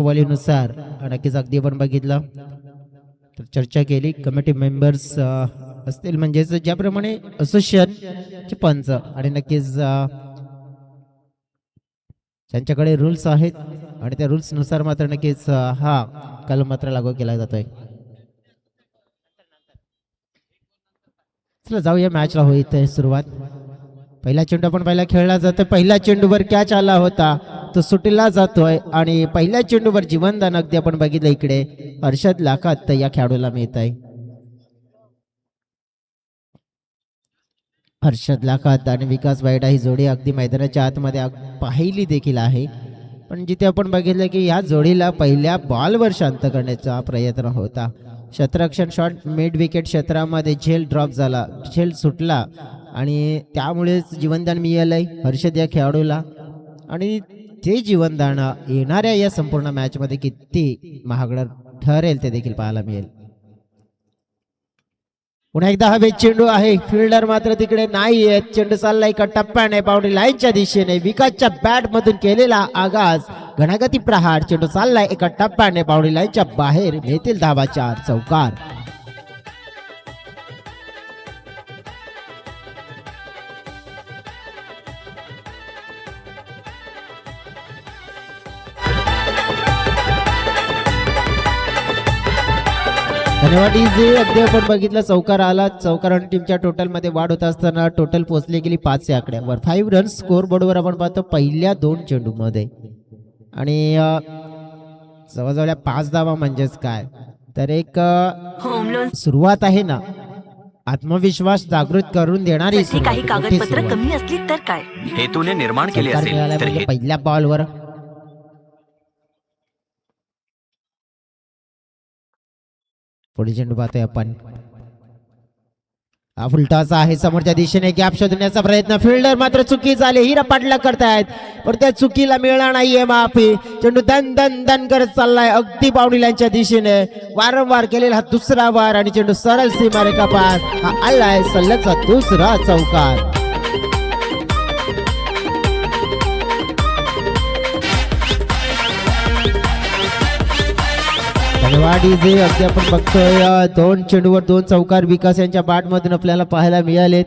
वॉलीनुसार नक्कीच अगदी आपण बघितलं तर चर्चा केली. कमिटी मेंबर्स असतील म्हणजेच ज्याप्रमाणे असोसिएशनचे पंच आणि नक्कीच त्यांच्याकडे रूल्स आहेत आणि त्या रूल्स नुसार मात्र नक्कीच हा कलम मात्र लागू केला जातोय. चला जाऊया मॅचला होईत सुरुवात. पहिला चेंडू आपण पहिला खेळला जातोय. पहिल्या चेंडूवर कॅच आला होता तो सुटीला जातोय आणि पहिल्या चेंडूवर जीवनदान अगदी आपण बघितलं इकडे हर्षद लाखात या खेळाडूला मिळत आहे. हर्षद लाखात आणि विकास वाईडा ही जोडी अगदी मैदानाच्या आतमध्ये पाहिली देखील आहे. पण जिथे आपण बघितलं की या जोडीला पहिल्या बॉलवर शांत करण्याचा प्रयत्न होता. क्षेत्ररक्षण शॉट मिड विकेट क्षेत्रामध्ये झेल ड्रॉप झाला, झेल सुटला आणि त्यामुळेच जीवनदान मिळालंय हर्षद या खेळाडूला. आणि ते जीवनदान येणाऱ्या या संपूर्ण मॅच मध्ये किती महागडं ठरेल ते देखील पाहायला मिळेल. पुन्हा एकदा हवेत चेंडू आहे. फिल्डर मात्र तिकडे नाही आहेत. चेंडू चालला एका टप्प्याने बाउंड्री लाईनच्या दिशेने. विकासच्या बॅट मधून केलेला आगाज घणागती प्रहार. चेंडू चाललाय एका टप्प्याने बाउंड्री लाईनच्या बाहेर. मिळतील धावा 4 चौकार. धन्यवाद. इझी अगदी आपण बघितलं चौकार आला. चौकार आणि टीमच्या टोटल मध्ये वाढ होत असताना टोटल पोहोचली गेली 5 या आकड्यावर. 5 रन्स स्कोर बोर्डवर आपण पाहतो पहिल्या 2 चेंडू मध्ये. आणि जवळजवळ 5 धावा म्हणजेच काय तर एक सुरुवात आहे ना. आत्मविश्वास जागृत करून देणारी काही कागदपत्र कमी असली तर काय हेतूने निर्माण केले असेल तर पहिल्या बॉलवर पुढे चेंडू पाहतोय आपण. हा फुलटाचा आहे समोरच्या दिशेने गॅप शोधण्याचा प्रयत्न. फिल्डर मात्र चुकी झाली. हिरा पाटला करतायत पण त्या चुकीला मिळणार नाहीये माफी. चेंडू दन दन दन करत चाललाय अगदी बाउंड्री लाईनच्या दिशेने. वारंवार केलेला हा दुसरा वार आणि चेंडू सरळ सीमारेखा पार. हा आलाय सलगचा दुसरा चौकार. अगदी आपण बघतोय 2 चेंडूवर 2 चौकार विकास यांच्या बॅट मधून आपल्याला पाहायला मिळालेत.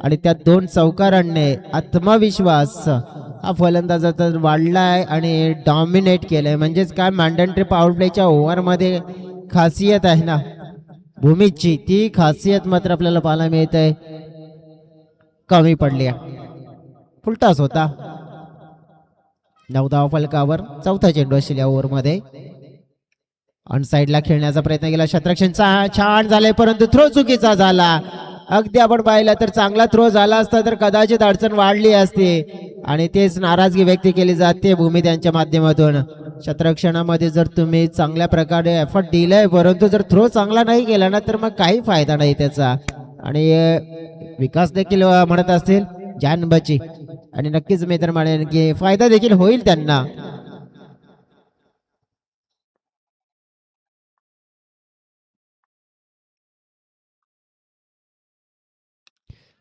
आणि त्या 2 चौकारांनी आत्मविश्वास हा फलंदाजाचा वाढलाय आणि डॉमिनेट केलंय. म्हणजेच काय मॅन्डेटरी पॉवर प्लेच्या ओव्हर मध्ये खासियत आहे ना भूमीची, ती खासियत मात्र आपल्याला पाहायला मिळत आहे कमी पडली. फुलटास होता 9 धावा फलकावर. चौथा चेंडू असेल या ओव्हर मध्ये. ऑन साइडला खेळण्याचा प्रयत्न केला. क्षेत्ररक्षणचा छान झालाय परंतु थ्रो चुकीचा झाला. अगदी आपण पाहिलं तर चांगला थ्रो झाला असता तर कदाचित अडचण वाढली असती. आणि तेच नाराजगी व्यक्त केली जाते भूमी त्यांच्या माध्यमातून. क्षेत्ररक्षणामध्ये जर तुम्ही चांगल्या प्रकारे एफर्ट दिलाय परंतु जर थ्रो चांगला नाही केला ना तर मग काही फायदा नाही त्याचा. आणि विकास देखील म्हणत असतील जानबची आणि नक्कीच मी तर म्हणेन की फायदा देखील होईल त्यांना.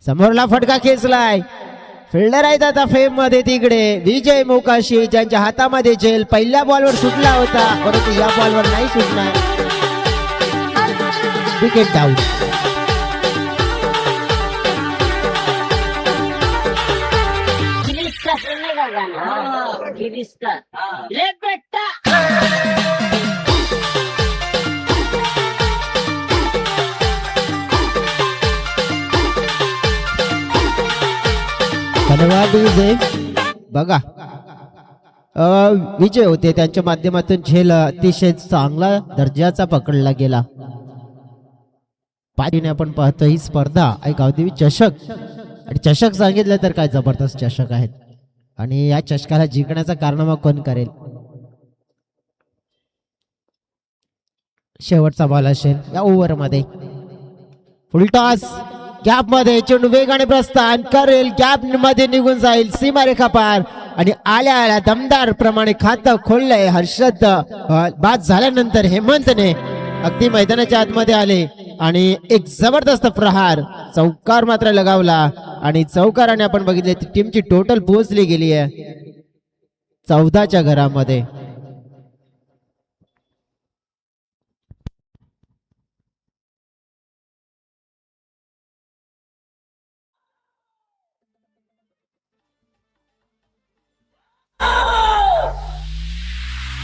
समोरला फटका खेचलाय. फिल्डर आहेत आता फेम मध्ये तिकडे विजय मोकाशी ज्यांच्या हातामध्ये झेल. पहिल्या बॉलवर सुटला होता परंतु या बॉलवर नाही सुटणार. Wicket down. बघा विजय होते त्यांच्या माध्यमातून झेल अतिशय चांगला दर्जाचा पकडला गेला. पाठीने आपण पाहतो ही स्पर्धा एक गावदेवी चषक आणि चषक सांगितलं तर काय जबरदस्त चषक आहेत. आणि या चषकाला जिंकण्याचा कारनामा कोण करेल. शेवटचा बॉल असेल या ओव्हर मध्ये. फुलटॉस गॅप मध्ये चेंडू वेगाने प्रस्थान करेल. गॅप मध्ये निघून जाईल सीमारेखा पार. आणि आल्या आल्या दमदार प्रमाणे खातं खोललंय हर्षद. बाद झाल्यानंतर हेमंतने अगदी मैदानाच्या आतमध्ये आले आणि एक जबरदस्त प्रहार चौकार मात्र लगावला. आणि चौकाराने आपण बघितले टीमची टोटल पोहोचली गेली आहे 14च्या घरामध्ये.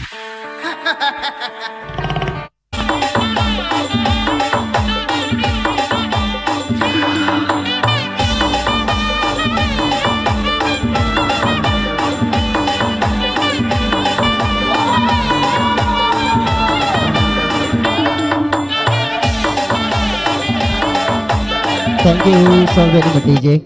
Thank you so very much DJ.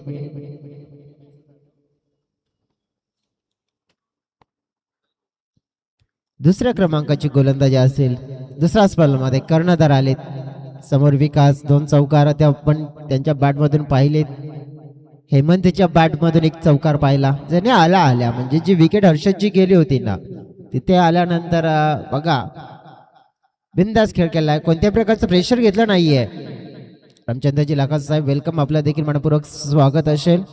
दुसऱ्या क्रमांकाची गोलंदाजी असेल. दुसऱ्या स्पर्धेमध्ये कर्णधार आलेत. समोर विकास 2 चौकार त्या आपण त्यांच्या बॅटमधून पाहिलेत. हेमंतच्या बॅटमधून 1 चौकार पाहिला. ज्याने आल्या म्हणजे जी विकेट हर्षदची गेली होती ना, तिथे आल्यानंतर बघा बिंदास खेळ केलाय. कोणत्या प्रकारचं प्रेशर घेतलं नाहीये. रामचंद्रजी लाखात साहेब वेलकम. आपलं देखील मनपूर्वक स्वागत असेल.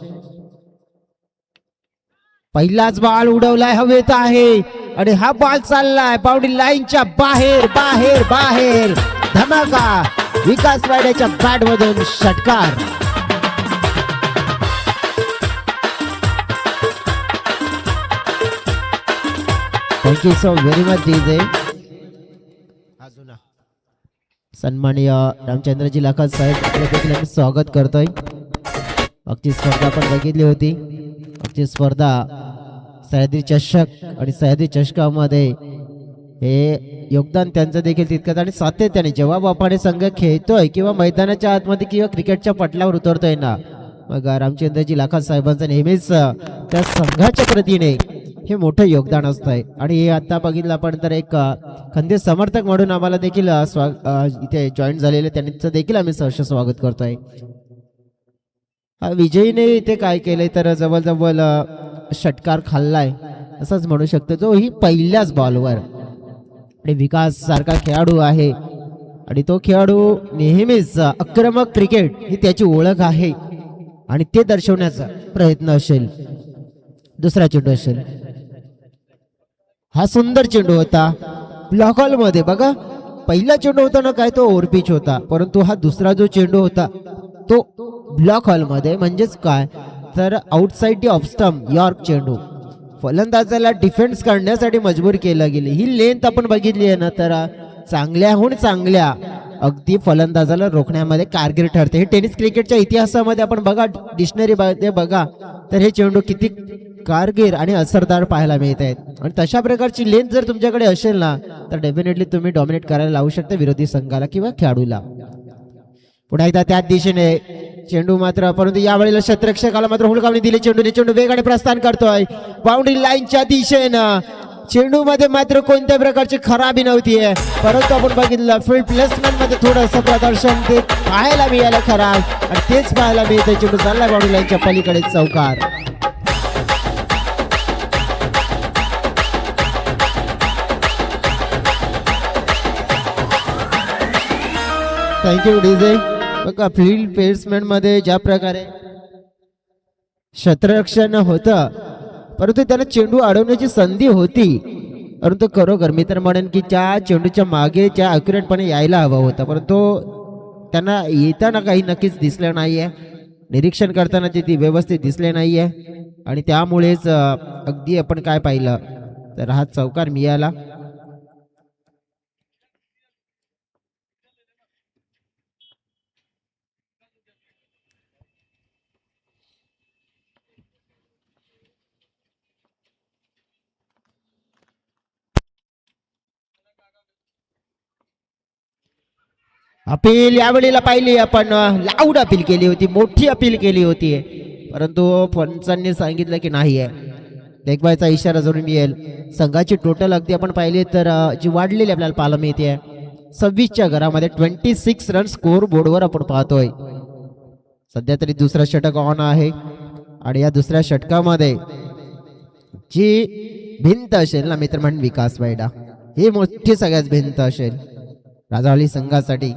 पहिलाच बॉल उडवलाय हवेत आहे आणि हा बॉल चाललाय बाउंड्री लाईनच्या बाहेर बाहेर बाहेर. धमाका. विकास वाड्याच्या बॅट मधून षटकार. Thank you so very much DJ. सन्माननीय रामचंद्रजी लाखात साहेब आपलं देखील आम्ही स्वागत करतोय. मागची स्पर्धा आपण बघितली होती. मागची स्पर्धा सह्याद्री चषक आणि सह्याद्री चषकामध्ये हे योगदान त्यांचं देखील तितकंच आणि सातत्याने जेव्हा बापाने संघ खेळतोय किंवा मैदानाच्या आतमध्ये किंवा क्रिकेटच्या पटलावर उतरतोय ना, मग रामचंद्रजी लाखात साहेबांचं नेहमीच त्या संघाच्या प्रतीने हे मोठं योगदान असतंय. आणि हे आता बघितलं आपण तर एक खंदे समर्थक म्हणून आम्हाला देखील इथे जॉईन झालेले त्यांचं देखील आम्ही सहर्ष स्वागत करतोय. विजयीने इथे काय केलंय तर जवळजवळ षटकार खाल्लाय असंच म्हणू शकतो. जो ही पहिल्याच बॉलवर आणि विकास सारखा खेळाडू आहे आणि तो खेळाडू नेहमीच आक्रमक क्रिकेट ही त्याची ओळख आहे आणि ते दर्शवण्याचा प्रयत्न असेल. दुसरा चेंडू असेल. हा सुंदर चेंडू होता ब्लॉक हॉल मध्ये. बघा पहिला चेंडू होता ना काय तो ओव्हरपिच होता, परंतु हा दुसरा जो चेंडू होता तो ब्लॉक हॉल मध्ये म्हणजेच काय तर outside the off stump York चेंडू. फलंदाजाला डिफेन्स करण्यासाठी मजबूर केलं गेले. ही लेंथ आपण बघितली आहे ना तर चांगल्याहून चांगल्या अगदी फलंदाजाला रोखण्यामध्ये कारगर ठरते. हे टेनिस क्रिकेटच्या इतिहासामध्ये आपण बघा डिक्शनरी बघा तर हे चेंडू किती कारगर आणि असरदार पाहायला मिळत आहेत. आणि तशा प्रकारची लेंथ जर तुमच्याकडे असेल ना तर डेफिनेटली तुम्ही डॉमिनेट करायला लावू शकता विरोधी संघाला किंवा खेळाडूला. पुन्हा एकदा त्याच दिशेने चेंडू मात्र, परंतु यावेळेला क्षेत्ररक्षकाला मात्र हुलकावणी दिली. चेंडू वेगाने प्रस्थान करतोय बाउंड्री लाईनच्या दिशेनं. चेंडू मध्ये मात्र कोणत्या प्रकारची खराबी नव्हतीये, परंतु आपण बघितलं फील्ड प्लेसमेंट मध्ये थोडस प्रदर्शन ते पाहायला मिळालं खराब आणि तेच पाहायला मिळतं. चेंडू चाललाय बाउंड्री लाईनच्या पलीकडे चौकार. Thank you DJ. बघा फील्ड प्लेसमेंट मध्ये ज्या प्रकारे क्षेत्ररक्षण होतं परंतु त्याला चेंडू अडवण्याची संधी होती, परंतु खरोखर मी तर म्हणेन की त्या चेंडूच्या मागे ज्या अॅक्युरेटपणे यायला हवं होतं परंतु त्यांना येताना काही नक्कीच दिसलं नाहीये. निरीक्षण करताना ती व्यवस्थित दिसले नाहीये आणि त्यामुळेच अगदी आपण काय पाहिलं तर हा चौकार मिळाला. अपील यावेळेला पाहिली आपण लाऊड अपील केली होती, मोठी अपील केली होती, परंतु पंचांनी सांगितलं की नाही आहे. देखबायचा इशारा जरूर मिळेल. संघाची टोटल अगदी आपण पाहिली तर जी वाढलेली आपल्याला पाहायला मिळते 26च्या घरामध्ये 26 रन स्कोर बोर्डवर आपण पाहतोय. सध्या तरी दुसरा षटक ऑन आहे आणि या दुसऱ्या षटकामध्ये जी भिंत असेल ना मित्र म्हणून विकास वायडा ही मोठी सगळ्यात भिंत असेल राजावली संघासाठी.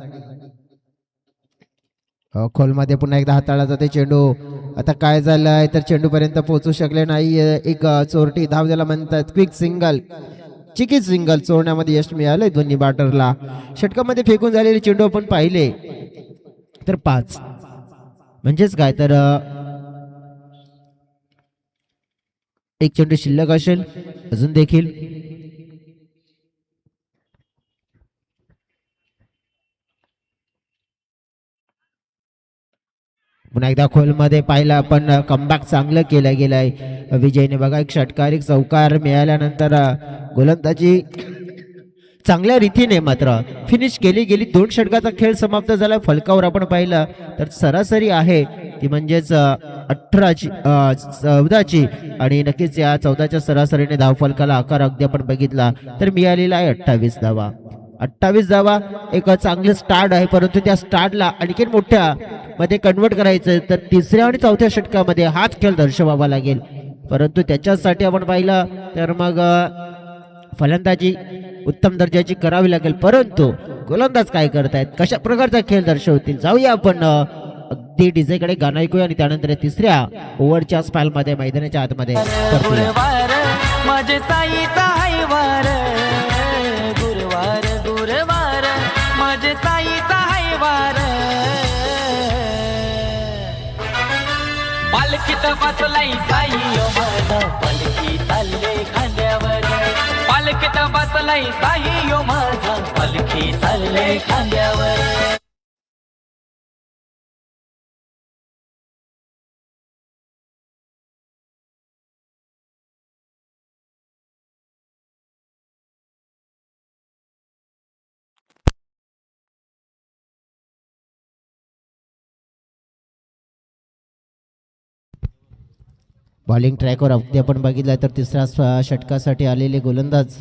खोलमध्ये पुन्हा एकदा हाताळला जाते चेंडू. आता काय झालंय तर चेंडू पर्यंत पोहोचू शकले नाही. एक चोरटी धाव ज्याला म्हणतात क्विक सिंगल, चिकी सिंगल चोरण्यामध्ये यश मिळालंय दोन्ही बॅटरला. षटकामध्ये फेकून झालेले चेंडू आपण पाहिले तर 5 म्हणजेच काय तर एक चेंडू शिल्लक असेल अजून देखील. पुन्हा एकदा खोलमध्ये पाहिलं आपण, कमबॅक चांगलं केलं गेलंय विजयने. बघा एक षटकार एक चौकार मिळाल्यानंतर गोलंदाजी चांगल्या रीतीने मात्र फिनिश केली गेली. 2 षटकाचा खेळ समाप्त झाला. फलकावर आपण पाहिलं तर सरासरी आहे ती म्हणजेच 14ची आणि नक्कीच या 14च्या सरासरीने धावफलकाला आकार अगदी आपण बघितला तर मिळालेला आहे 28 धावा. 28 धावा एक चांगलं स्टार्ट आहे, परंतु त्या स्टार्टला आणखी मोठ्या मध्ये कन्वर्ट करायचं तर 3ऱ्या आणि 4थ्या षटकामध्ये हाच खेळ दर्शवावा लागेल. परंतु त्याच्यासाठी आपण पाहिलं तर मग फलंदाजी उत्तम दर्जाची करावी लागेल. परंतु गोलंदाज काय करतायत, कशा प्रकारचा खेळ दर्शवतील, जाऊया आपण अगदी डीजेकडे गाणं ऐकूया आणि त्यानंतर 3ऱ्या ओव्हरच्या स्पाइल मध्ये मैदानाच्या आतमध्ये परतूया. माझे साईचा हाय वार, गुरुवार गुरुवार माझे साईचा हाय वार. पालखीत बसलाई साई ओ माझा, पालखी चालले खांद्यावर. पालखीत बसलाई साई ओ माझा, पालखी चालले खांद्यावर. बॉलिंग ट्रॅकवर अगदी आपण बघितलं तर 3ऱ्या षटकासाठी आलेले गोलंदाज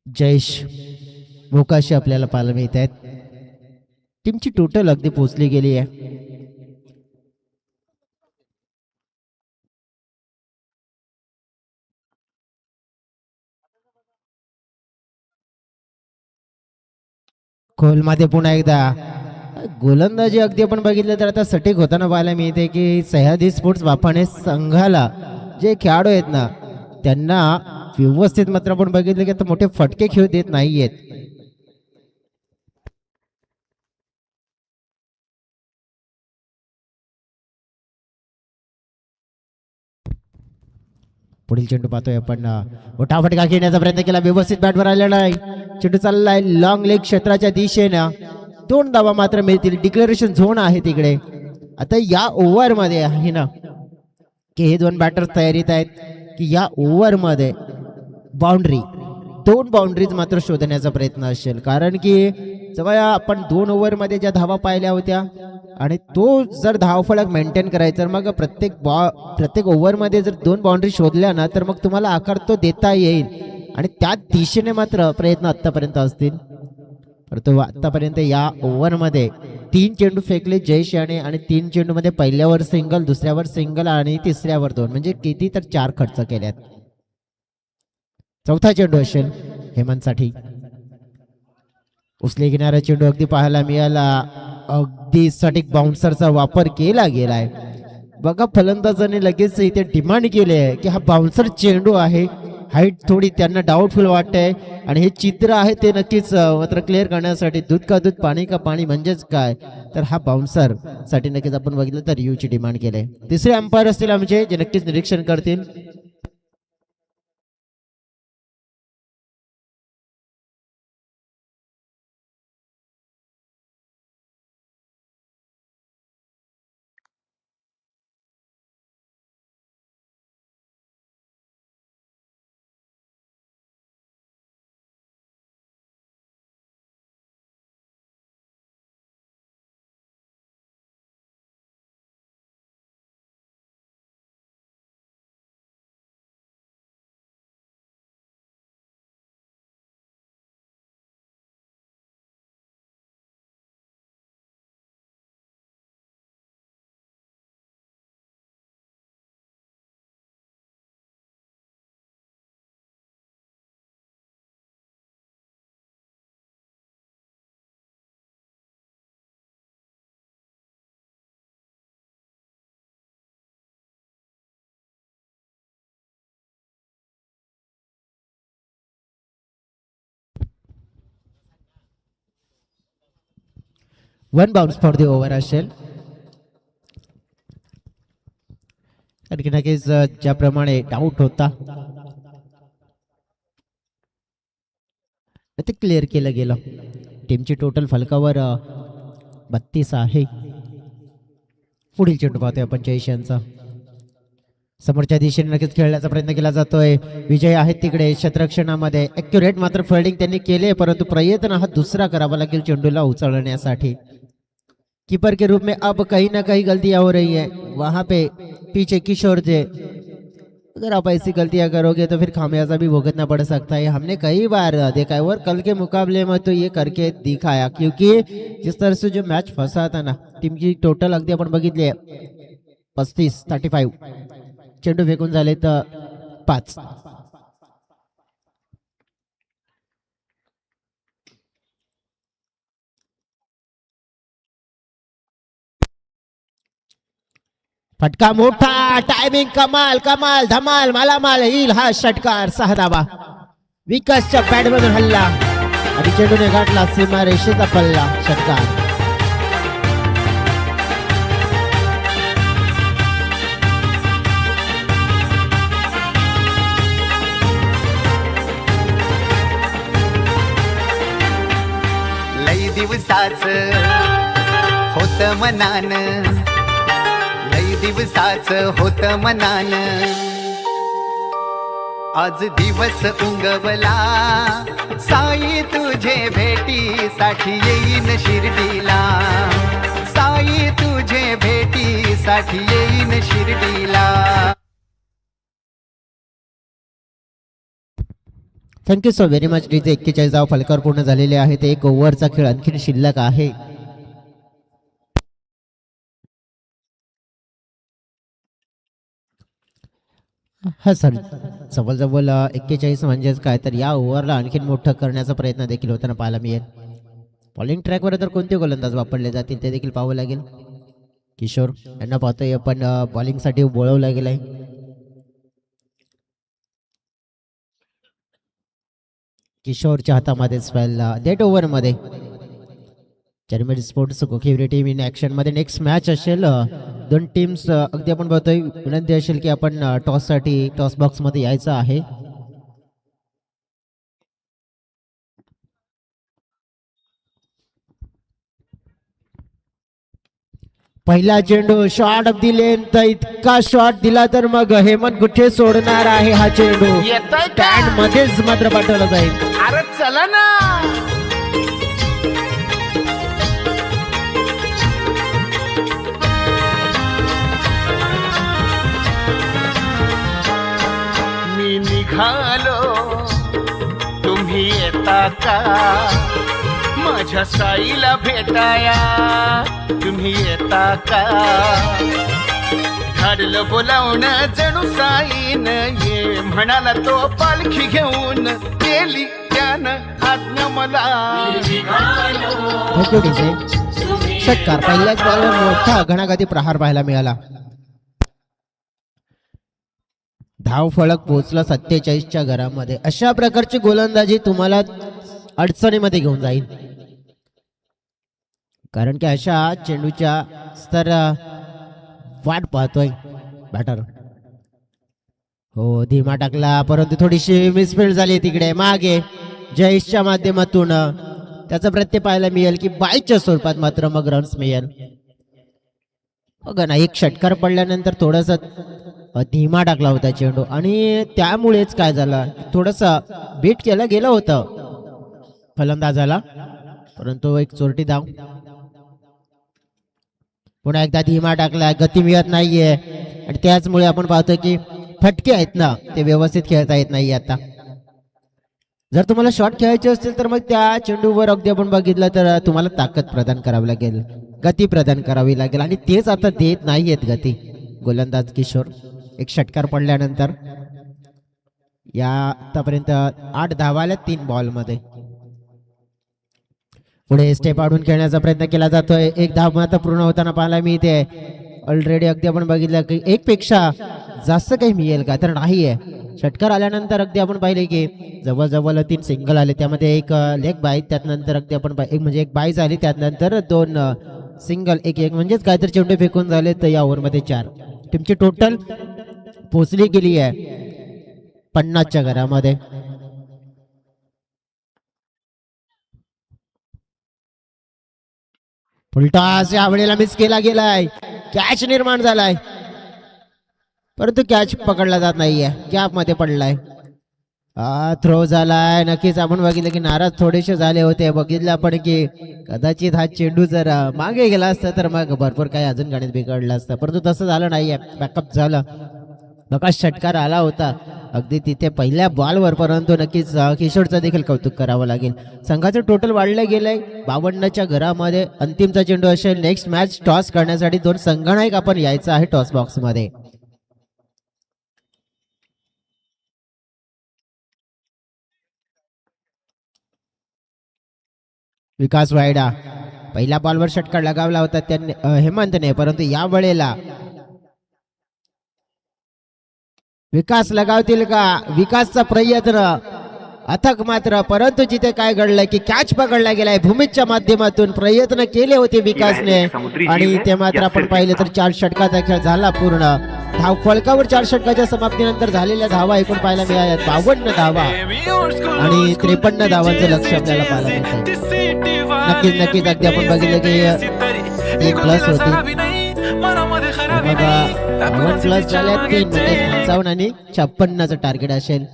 जयेश मोकाशी आपल्याला पाहायला मिळत आहेत. टीमची टोटल अगदी पोहोचली गेली आहे. खोलमध्ये पुन्हा एकदा गोलंदाजी अगदी आपण बघितलं तर आता सटीक होताना पाहायला मिळते की सह्याद्री स्पोर्ट्स वाफाणे संघाला जे खेळाडू आहेत ना त्यांना व्यवस्थित मात्र आपण बघितलं की आता मोठे फटके खेळू देत नाहीयेत. पुढील चेंडू पाहतोय आपण, मोठा फटका खेळण्याचा प्रयत्न केला, व्यवस्थित बॅटवर आलेला आहे. चेंडू चाललाय लॉंग लेग क्षेत्राच्या दिशेनं. 2 धावा मात्र मिळतील. डिक्लेरेशन झोन आहे तिकडे. आता या ओव्हर मध्ये आहे ना की हे 2 बॅटर्स तयारीत आहेत की या ओव्हर मध्ये बाउंड्री 2 बाउंड्रीज मात्र शोधण्याचा प्रयत्न असेल. कारण की जेव्हा आपण 2 ओव्हर मध्ये ज्या धावा पाहिल्या होत्या आणि तो जर धावफलक मेंटेन करायचा तर मग प्रत्येक ओव्हर मध्ये जर 2 बाउंड्री शोधल्या ना तर मग तुम्हाला आकार तो देता येईल आणि त्या दिशेने मात्र प्रयत्न आतापर्यंत असतील. परंतु आतापर्यंत या ओव्हर मध्ये 3 चेंडू फेकले जयेश याने आणि 3 चेंडू मध्ये पहिल्यावर सिंगल, दुसऱ्यावर सिंगल आणि तिसऱ्यावर 2 म्हणजे किती तर 4 खर्च केल्यात. 4था चेंडू असेल हेमंतसाठी. उचले घेणारा चेंडू अगदी पाहायला मिळाला. अगदी सटीक बाउन्सरचा वापर केला गेलाय. बघा फलंदाजाने लगेच इथे डिमांड केली आहे की हा बाउन्सर चेंडू आहे. हाईट थोडी त्यांना डाऊटफुल वाटतंय आणि हे चित्र आहे ते नक्कीच मात्र क्लिअर करण्यासाठी दूध का दूध पाणी का पाणी म्हणजेच काय तर हा बाउन्सर साठी नक्कीच आपण बघितलं तर यूची डिमांड केली. 3रे अंपायर असतील आमचे जे नक्कीच निरीक्षण करतील. One bounce for the over असेल. आणखी नक्कीच ज्याप्रमाणे डाऊट होता ते क्लिअर केलं गेलं. टीमची टोटल फलकावर 32 आहे. पुढील चेंडू पाहतोय आपण जयेश यांचा. समोरच्या दिशेने नक्कीच खेळण्याचा प्रयत्न केला जातोय. विजय आहेत तिकडे क्षेत्ररक्षणामध्ये. ॲक्युरेट मात्र फिल्डिंग त्यांनी केले, परंतु प्रयत्न हा दुसरा करावा लागेल चेंडूला उचलण्यासाठी. कीपर के रूप में अब कहीं ना कहीं गलतियां हो रही है वहां पे पीछे किशोर जे. अगर आप ऐसी गलतियां करोगे तो फिर खामियाजा भी भुगतना पड़ सकता है. हमने कई बार देखा है और कल के मुकाबले में तो ये करके दिखाया, क्योंकि जिस तरह से जो मैच फंसा था ना, टीम की टोटल अगदी आपण बघितली 35 चेंडू फेकून झाले तर 5. फटका मोठा, टायमिंग कमाल कमाल धमाल मालामाल येईल हा षटकार. 6 धावा विकासच्या बॅटमधून हल्ला आणि चेंडूने गाठला सीमारेषेचा पल्ला. षटकार. लई दिवसाच होत मनान, लई दिवसाच होत मनान, आज दिवस उंगवला. साई तुझे भेटीसाठी येईन शिर्डीला, साई तुझे भेटीसाठी येईन शिर्डीला. Thank you so very much DJ. 41 धाव फलकावर पूर्ण झालेले आहेत. एक ओव्हरचा खेळ आणखी शिल्लक आहे. हा सर, जवळजवळ 41 म्हणजेच काय तर या ओव्हरला आणखीन मोठं करण्याचा प्रयत्न देखील होताना पाहायला मिळेल. बॉलिंग ट्रॅकवर तर कोणते गोलंदाज वापरले जातील ते देखील पाहावं लागेल. किशोर यांना पाहतोय आपण बॉलिंगसाठी बोलवलं गेलंय. किशोरच्या हातामध्ये डेट ओव्हरमध्ये चर्मेड स्पोर्ट्स गोखिवरे टीम इन ऍक्शन मध्ये नेक्स्ट मॅच असेल. दोन टीम्स अगदी आपण बघतोय. विनंती असेल की आपण टॉससाठी टॉस बॉक्स मध्ये यायचं आहे. पहिला चेंडू शॉट ऑफ दी लेंथ. इतका शॉट दिला तर मग हेमंत गुठे सोडणार आहे हा चेंडू. स्टँड मध्येच मात्र पाठवला जाईल. अरे चला ना. मी निघालो, तुम्ही येता का? माझ्या साईला भेटाया तुम्ही येता का? धाडलं बोलावणं जणू साईन ये म्हणाला तो पालखी घेऊन गेली त्यानं आज्ञा मला. षटकार. पहिल्याच बॉलवर मोठा घणाघाती प्रहार पाहायला मिळाला. धाव फलक पोहोचला 47च्या घरामध्ये. अशा प्रकारची गोलंदाजी तुम्हाला अडचणीमध्ये घेऊन जाईल, कारण की अशा चेंडूच्या स्तर वाट पाहतोय बॅटर. हो, धीमा टाकला, परंतु थोडीशी मिसफिल्ड झाली तिकडे मागे. जयेशच्या माध्यमातून त्याचा प्रत्यय पाहायला मिळेल की बाईच्या स्वरूपात मात्र मग रन्स मिळेल. बघा ना, एक षटकार पडल्यानंतर थोडस धीमा टाकला होता चेंडू आणि त्यामुळेच काय झालं, थोडस बीट केलं गेलं होतं फलंदाजाला, परंतु एक चोरटी धाव. पुन्हा एकदा धीमा टाकला, गती मिळत नाहीये आणि त्याचमुळे आपण पाहतो की फटके आहेत ना ते व्यवस्थित खेळता येत नाही. आता जर तुम्हाला शॉट खेळायचे असतील तर मग त्या चेंडूवर अगदी आपण बघितलं तर तुम्हाला ताकद प्रदान करावी लागेल, गती प्रदान करावी लागेल आणि तेच आता देत नाहीयेत गती गोलंदाज किशोर. एक षटकार पडल्यानंतर या आतापर्यंत 8 धावाल्या 3 बॉलमध्ये. पुढे स्टेप आडून खेळण्याचा प्रयत्न केला जातोय. एक धाव मात्र पूर्ण होताना पाहायला मिळते. ऑलरेडी अगदी आपण बघितलं की एक पेक्षा जास्त काही मिळेल का, तर नाहीये. षटकार आल्यानंतर अगदी आपण पाहिले की जवळजवळ 3 सिंगल आले, त्यामध्ये एक लेग बाय, त्यानंतर अगदी आपण एक बाय झाली, त्यानंतर 2 सिंगल, एक म्हणजेच काहीतरी चेंडू फेकून झाले. तर या ओव्हरमध्ये 4 टीमची टोटल पोहोचली गेली आहे 50च्या घरामध्ये. फुलटॉस यावेळेला मिस केला गेलाय. कॅच निर्माण झालाय परंतु कॅच पकडला जात नाहीये. कॅप मध्ये पडलाय. थ्रो झालाय. नक्कीच आपण बघितलं की नाराज थोडेसे झाले होते. बघितलं आपण की कदाचित हा चेंडू जर मागे गेला असता तर मग भरपूर काही अजून गणित बिघडलं असतं, परंतु तसं झालं नाहीये. बॅकअप झालं. नका षटकार आला होता अगदी तिथे पहिल्या बॉलवर, परंतु नक्कीच किशोरचं देखील कौतुक करावं लागेल. संघाचं टोटल वाढलं गेलंय 52च्या घरामध्ये. अंतिमचा चेंडू असेल. नेक्स्ट मॅच टॉस करण्यासाठी 2 संघनायक आपण यायचं आहे टॉस बॉक्स मध्ये. विकास वायडा पहिल्या बॉलवर षटकार लगावला होता त्यांनी हेमंतने, परंतु या वेळेला विकास लगावतील का? विकासचा प्रयत्न अथक मात्र, परंतु जिथे काय घडलंय की कॅच पकडला गेलाय. भूमीच्या माध्यमातून प्रयत्न केले होते विकासने आणि ते मात्र आपण पाहिले तर 4 षटकाचा खेळ झाला पूर्ण. धाव फलकावर 4 षटकाच्या समाप्तीनंतर झालेल्या धावा एकूण पाहायला मिळाल्या 52 धावा आणि 53 धावांचं लक्ष आपल्याला पाहायला मिळतंय. नक्कीच अगदी आपण बघितलं की 1 प्लस होती. मग 1 प्लस झाल्या 3 म्हणजे 55 आणि 56चं टार्गेट असेल,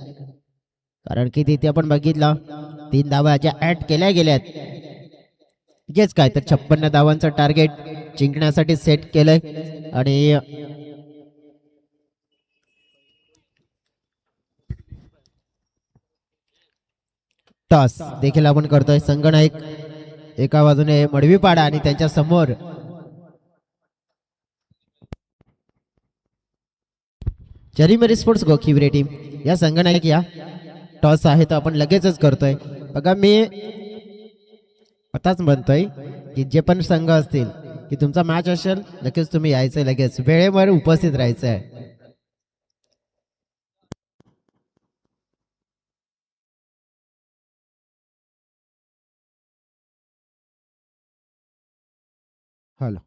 कारण की तिथे आपण बघितलं 3 धावा ज्या ऍड केल्या गेल्यात. म्हणजेच काय तर 56 धावांचं टार्गेट जिंकण्यासाठी सेट केलंय. आणि टॉस देखील आपण करतोय. संघनायक एका बाजूने मडवीपाडा आणि त्यांच्या समोर चरीमरी स्पोर्ट्स गोखिवरे टीम. या संघनायक या टॉस आहे तो आपण लगेचच करतोय. बघा मी आताच म्हणतोय की जे पण संघ असतील की तुमचा मॅच असेल लगेच तुम्ही यायचंय, लगेच वेळेवर उपस्थित राहायचंय. हॅलो,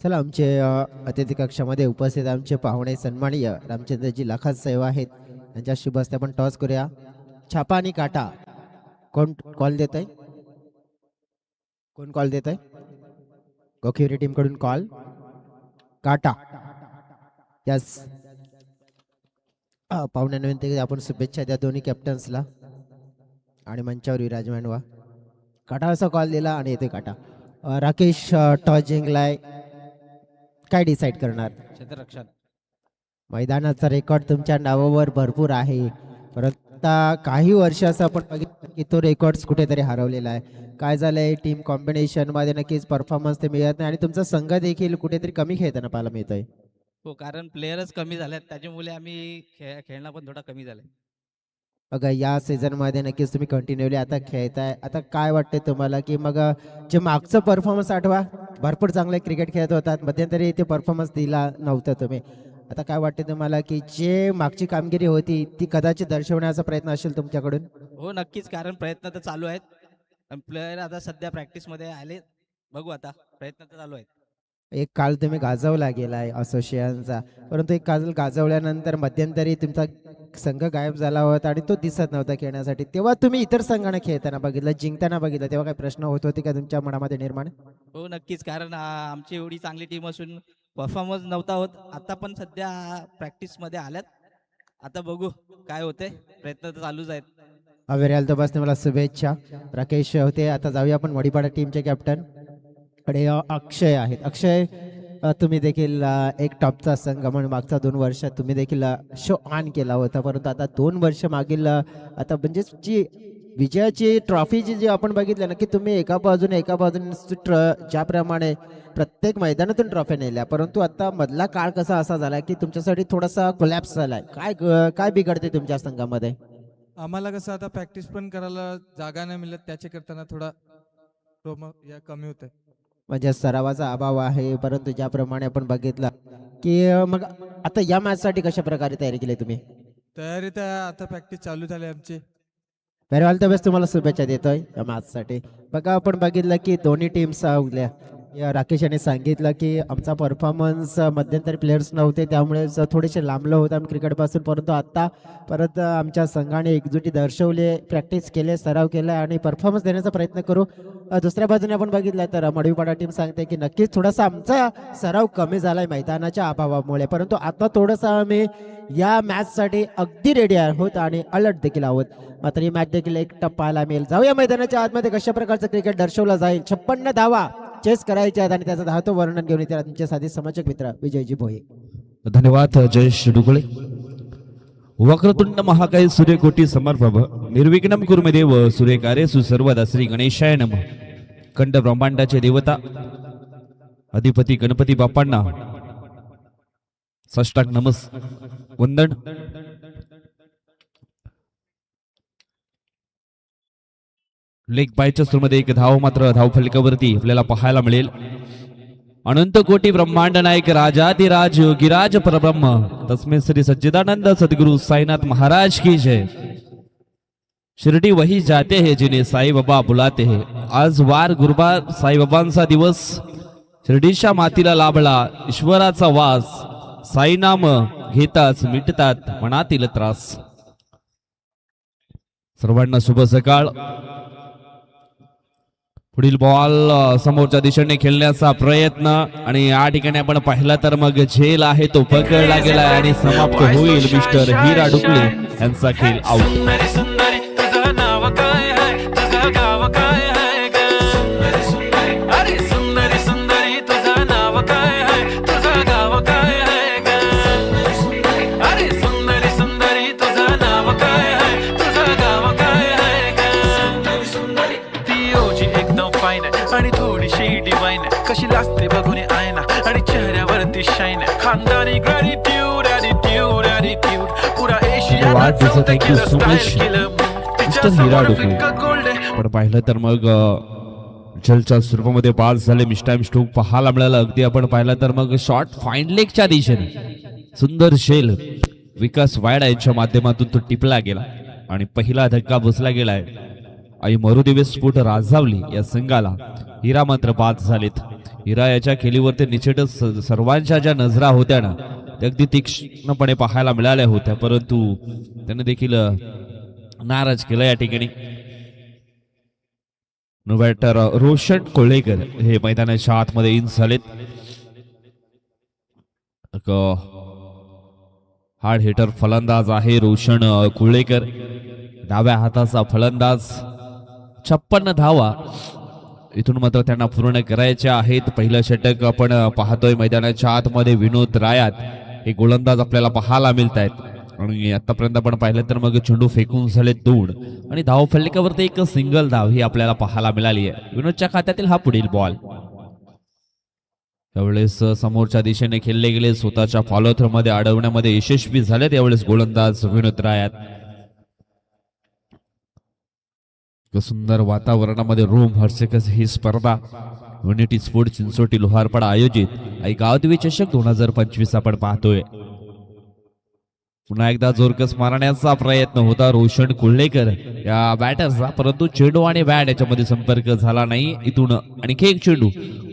चला आमचे अतिथी कक्षामध्ये उपस्थित आमचे पाहुणे सन्माननीय रामचंद्रजी लाखात साहेब आहेत, त्यांच्या शुभ हस्ते आपण टॉस करूया. छापा आणि काटा कोण कॉल देत आहे? कोण कॉल देत आहे? गोखिवरे टीम कडून कॉल काटा. यस, पाहुण्यांना विनंती आपण शुभेच्छा द्या दोन्ही कॅप्टन्सला आणि मंचावर विराजमान व्हा. काटा असा कॉल दिला आणि येते काटा. राकेश टॉस जिंकलाय, काय डिसाईड करणार? क्षेत्ररक्षण. मैदानाचा रेकॉर्ड तुमच्या नावावर भरपूर आहे, परंतु काही वर्ष असं आपण बघितलं की तो रेकॉर्ड कुठेतरी हरवलेला आहे. काय झालंय, टीम कॉम्बिनेशन मध्ये नक्कीच परफॉर्मन्स ते मिळत नाही आणि तुमचा संघ देखील कुठेतरी कमी खेळताना पाहायला मिळतोय. हो, कारण प्लेयरच कमी झालेत, त्याच्यामुळे आम्ही खेळणं पण थोडा कमी झालाय. बघा या सीझन मध्ये नक्कीच तुम्ही कंटिन्युअली आता खेळताय. आता काय वाटतंय तुम्हाला की मग जे मागचं परफॉर्मन्स आठवा, भरपूर चांगले क्रिकेट खेळत होतात, मध्यंतरी ते परफॉर्मन्स दिला नव्हतं तुम्ही. आता काय वाटते तुम्हाला की जे मागची कामगिरी होती ती कदाचित दर्शवण्याचा प्रयत्न असेल तुमच्याकडून? हो नक्कीच, कारण प्रयत्न तर चालू आहेत. प्लेयर आता सध्या प्रॅक्टिस मध्ये आले, बघू आता, प्रयत्न तर चालू आहेत. एक काळ तुम्ही गाजवला गेलाय असोसिएशनचा, परंतु एक काळ गाजवल्यानंतर मध्यंतरी तुमचा संघ गायब झाला होता आणि तो दिसत नव्हता खेळण्यासाठी. तेव्हा तुम्ही इतर संघाने खेळताना बघितलं, जिंकताना बघितलं, तेव्हा काही प्रश्न होत होते का तुमच्या मनामध्ये निर्माण? हो नक्कीच, कारण आमची एवढी चांगली टीम असून परफॉर्मन्स नव्हता होत. आता पण सध्या प्रॅक्टिस मध्ये आल्यात, आता बघू काय होते, प्रयत्न तर चालूच आहेत. अवेरेल तो बसने मला शुभेच्छा. राकेश होते. आता जाऊया आपण वडीपाडा टीमचे कॅप्टन कडे. अक्षय आहेत. अक्षय, तुम्ही देखील एक टॉपचा संघ म्हणून मागचा 2 वर्षात तुम्ही देखील शो ऑन केला होता, परंतु आता 2 वर्ष मागील आता म्हणजे जी विजयाची ट्रॉफीची जी आपण बघितलं ना की तुम्ही एका बाजूने ज्याप्रमाणे प्रत्येक मैदानातून ट्रॉफी नेल्या, परंतु आता मधला काळ कसा असा झाला की तुमच्यासाठी थोडासा कोलॅप्स झालाय. काय बिघडते तुमच्या संघामध्ये? आम्हाला कसं आता प्रॅक्टिस पण करायला जागा नाही मिळत, त्याच्या करताना थोडा कमी होत आहे. म्हणजे सरावाचा अभाव आहे, परंतु ज्याप्रमाणे आपण बघितलं की मग आता या मॅच साठी कशा प्रकारे तयारी केली तुम्ही? तयारी तर आता प्रॅक्टिस चालू झाली आमची. व्हेरी ऑल द बेस्ट, तुम्हाला शुभेच्छा देतोय या मॅच साठी. बघा आपण बघितलं की दोन्ही टीम्स या राकेश यांनी सांगितलं की आमचा परफॉर्मन्स मध्यंतरी प्लेयर्स नव्हते त्यामुळे थोडेसे लांबलं होतं आम्ही क्रिकेटपासून, परंतु आता परत आमच्या संघाने एकजुटी दर्शवले, प्रॅक्टिस केले, सराव केला आणि परफॉर्मन्स देण्याचा प्रयत्न करू. दुसऱ्या बाजूने आपण बघितलं तर मडवीपाडा टीम सांगते की नक्कीच थोडासा आमचा सराव कमी झालाय मैदानाच्या अभावामुळे, परंतु आता थोडंसं आम्ही या मॅच साठी अगदी रेडी आहोत आणि अलर्ट देखील आहोत. मात्र ही मॅच देखील एक टप पाहायला मिळेल. जाऊया मैदानाच्या आतमध्ये कशा प्रकारचं क्रिकेट दर्शवलं जाईल. 56 धावा चेस करायचे आहेत आणि त्याचं धावतो वर्णन घेऊन येतात तुमचे साथी समाजक मित्र विजयजी भोये. धन्यवाद जयेश डुगळे. वक्रतुंड महाकाय सूर्यकोटी समर्पभ निर्विघ्नं कुर्मे देव सूर्यकार्ये सुसर्वदा श्री गणेशाय नमः. खंड ब्रह्मांडाचे देवता अधिपती गणपती बाप्पांना साष्टांग नमस वंदन. लेग बायच्या सुरूमध्ये एक धाव मात्र धावफलकावरती आपल्याला पाहायला मिळेल. अनंत कोटी ब्रह्मांड नायक राजाधिराज योगीराज परब्रह्म तस्मै श्री सच्चिदानंद सद्गुरु साईनाथ महाराज की जय. शिर्डी वही जाते हैं जिन्हें साई बाबा बुलाते हैं. आज वार गुरुवार साईबाबांचा दिवस. शिर्डीच्या मातीला लाभला ईश्वराचा वास. साई नाम घेताच मिटतात मनातील त्रास. सर्वांना शुभ सकाळ. पुढील बॉल समोरच्या दिशेने खेळण्याचा प्रयत्न आणि या ठिकाणी आपण पाहिलं तर मग झेल आहे तो पकडला गेला आणि समाप्त होईल. मिस्टर हिरा डुकले यांचा खेळ आउट. सुंदरी सुंदरी तुझं नाव काय आहे, तुझं गाव काय आहे ग? सुंदरी सुंदरी अरे सुंदरी सुंदरी तुझं नाव काय आहे, तुझं गाव काय आहे ग? सुंदरी सुंदरी अरे सुंदरी सुंदरी तुझं नाव काय आहे, तुझं गाव काय आहे ग? सुंदरी सुंदरी ती ओजी एकदम फाईन आणि थोडीशी डिवाईन, कशी लाजते बघून आयना आणि चेहऱ्यावरती शाईन. खानदानी ग्रॅटिट्यूड ॲटिट्यूड ॲटिट्यूड पुरा Asia thank you so much mister Hira Dukle. पण पाहिलं तर मग जलच्या स्वरूपामध्ये पास झाले. मिस्टाईम स्ट्रोक पाहायला मिळालं. अगदी आपण पाहिलं तर मग शॉर्ट फाईन लेगच्या दिशेने सुंदर शेल विकास वायडा यांच्या माध्यमातून तो टिपला गेला आणि पहिला धक्का बसला गेलाय. आई मरुदेवी स्फोट राजावली या संघाला. हिरा मात्र बाद झालेत. हिरा याच्या खेळीवरती निश्चितच सर्वांच्या ज्या नजरा होत्या ना त्या अगदी तीक्ष्णपणे पाहायला मिळाल्या होत्या, परंतु त्याने देखील नाराज केलं या ठिकाणी. बॅटर रोशन कोळेकर हे मैदानाच्या आतमध्ये इन झालेत. हार्ड हिटर फलंदाज आहे रोशन कोळेकर, डाव्या हाताचा फलंदाज. 56 धावा इथून मात्र त्यांना पूर्ण करायच्या आहेत. पहिलं षटक आपण पाहतोय मैदानाच्या आतमध्ये. विनोद रायात हे गोलंदाज आपल्याला पाहायला मिळत आहेत आणि आतापर्यंत आपण पाहिलं तर मग चेंडू फेकून झाले 2 आणि धाव फलकावरती एक सिंगल धाव ही आपल्याला पाहायला मिळाली आहे. विनोदच्या खात्यातील हा पुढील बॉल. त्यावेळेस समोरच्या दिशेने खेळले गेले. स्वतःच्या फॉलोथ्रो मध्ये अडवण्यामध्ये यशस्वी झाले त्यावेळेस गोलंदाज विनोद रायात. सुंदर वातावरणामध्ये रोम हर्षकस ही स्पर्धा युनिटी स्पोर्ट चिंचोटी लोहारपाडा आयोजित आई गावदेवी चषक 2025 आपण पाहतोय. पुन्हा एकदा जोरकस मारण्याचा प्रयत्न होता रोशन कुर्लेकर या बॅटरचा, परंतु चेंडू आणि बॅट याच्यामध्ये संपर्क झाला नाही. इथून आणखी एक चेंडू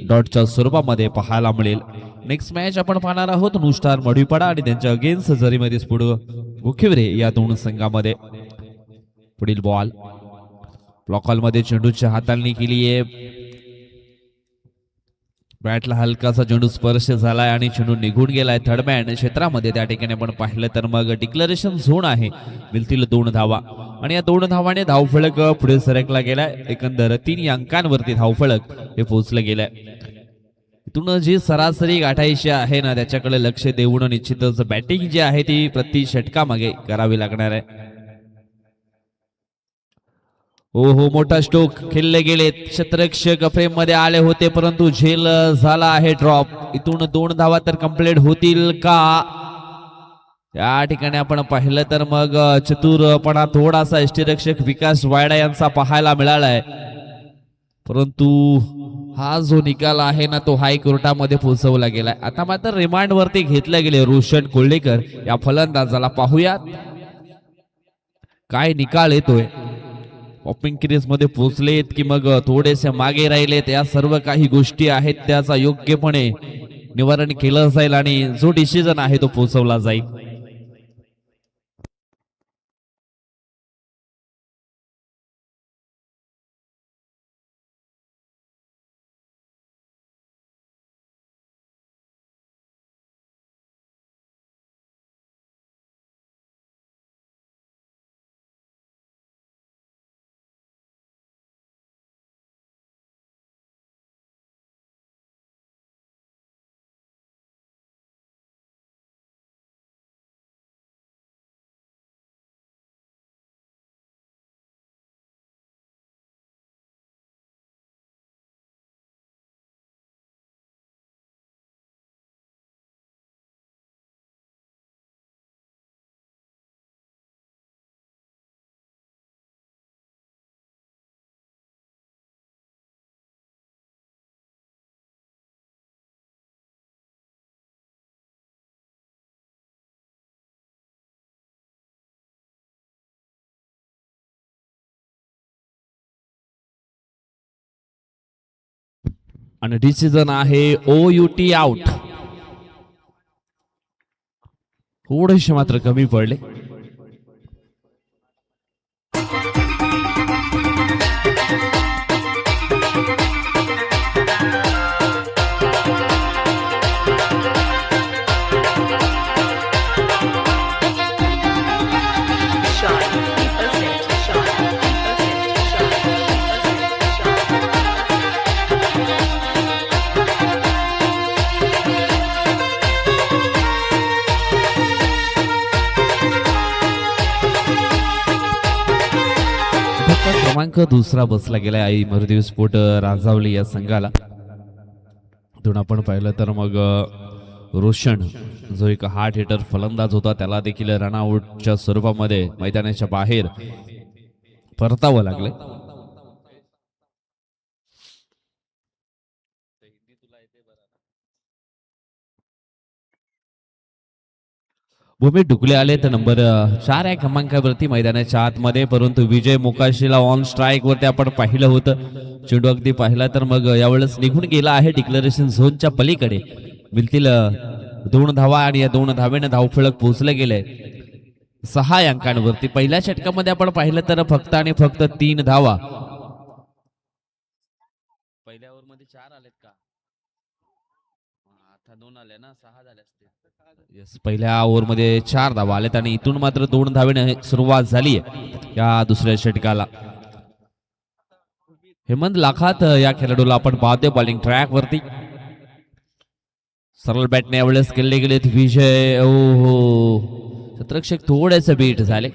डॉटच्या स्वरूपामध्ये पाहायला मिळेल. नेक्स्ट मॅच आपण पाहणार आहोत नुस्टार मडवीपाडा आणि त्यांच्या अगेन्स्ट जरीमध्ये स्फोट मुखिवरे या दोन संघामध्ये. पुढील बॉल ब्लॉक मध्ये चेंडूच्या हाताळणी केली आहे. बॅटला हलकासा चेंडू स्पर्श झालाय आणि चेंडू निघून गेलाय थर्डमॅन क्षेत्रामध्ये. त्या ठिकाणी आपण पाहिलं तर मग डिक्लरेशन झोन आहे. मिळतील 2 धावा आणि या 2 धावाने धावफलक पुढे सरकला गेलाय. एकंदर 3 अंकांवरती धावफलक हे पोहोचलं गेलंय. इथून जी सरासरी गाठायची आहे ना त्याच्याकडे लक्ष देऊन निश्चितच बॅटिंग जी आहे ती प्रति षटकामागे करावी लागणार आहे. हो मोठा स्ट्रोक खेळले गेले. क्षेत्ररक्षक फ्रेम मध्ये आले होते परंतु झेल झाला आहे ड्रॉप. इथून 2 धावा तर कंप्लीट होतील का या ठिकाणी आपण पाहिलं तर मग चतुरपणा थोडासा यष्टीरक्षक विकास वायडा यांचा पाहायला मिळालाय, परंतु हा जो निकाल आहे ना तो हायकोर्टामध्ये पोहोचवला गेलाय. आता मात्र रिमांड वरती घेतले गेले रोशन कोल्हेकर या फलंदाजाला. पाहूयात काय निकाल येतोय. ओपनिंग क्रीज मध्ये पोहोचलेत की मग थोडेसे मागे राहिलेत या सर्व काही गोष्टी आहेत त्याचा योग्यपणे निवारण केलं जाईल आणि जो डिसिजन आहे तो पोहोचवला जाईल. आणि डिसिजन आहे OUT आउट. थोडेसे मात्र कमी पडले. क्रमांक दुसरा बसला गेला आई मरुदेव स्पोर्ट राजावली या संघाला. इथून आपण पाहिलं तर मग रोशन जो एक हार्ड हिटर फलंदाज होता त्याला देखील रनआउटच्या स्वरूपामध्ये मैदानाच्या बाहेर परतावं लागले. भूमी डुकले आले तर नंबर 4 या क्रमांकावरती मैदानाच्या आतमध्ये, परंतु विजय मोकाशीला ऑन स्ट्राईक वरती आपण पाहिलं होतं. चेंडू अगदी पाहिला तर मग यावेळेस निघून गेला आहे डिक्लेरेशन झोनच्या पलीकडे. मिळतील 2 धावा आणि या 2 धावेने धावफलक पोहोचले गेले 6 अंकांवरती. पहिल्या षटकामध्ये आपण पाहिलं तर फक्त आणि फक्त 3 धावा. पहिल्या ओव्हर मध्ये 4 आलेत का? आता 2 आले ना, 6 झाले असते. येस, पहिल्या ओव्हर मध्ये 4 धावा आलेत आणि इथून मात्र 2 धावेने सुरुवात झाली आहे या दुसऱ्या षटकाला. हेमंत लाखात या खेळाडूला आपण पाहतोय बॉलिंग ट्रॅक वरती. सरळ बॅटने यावेळेस केले गेलेत विजय. क्षेत्ररक्षक थोडेसे बीट झाले.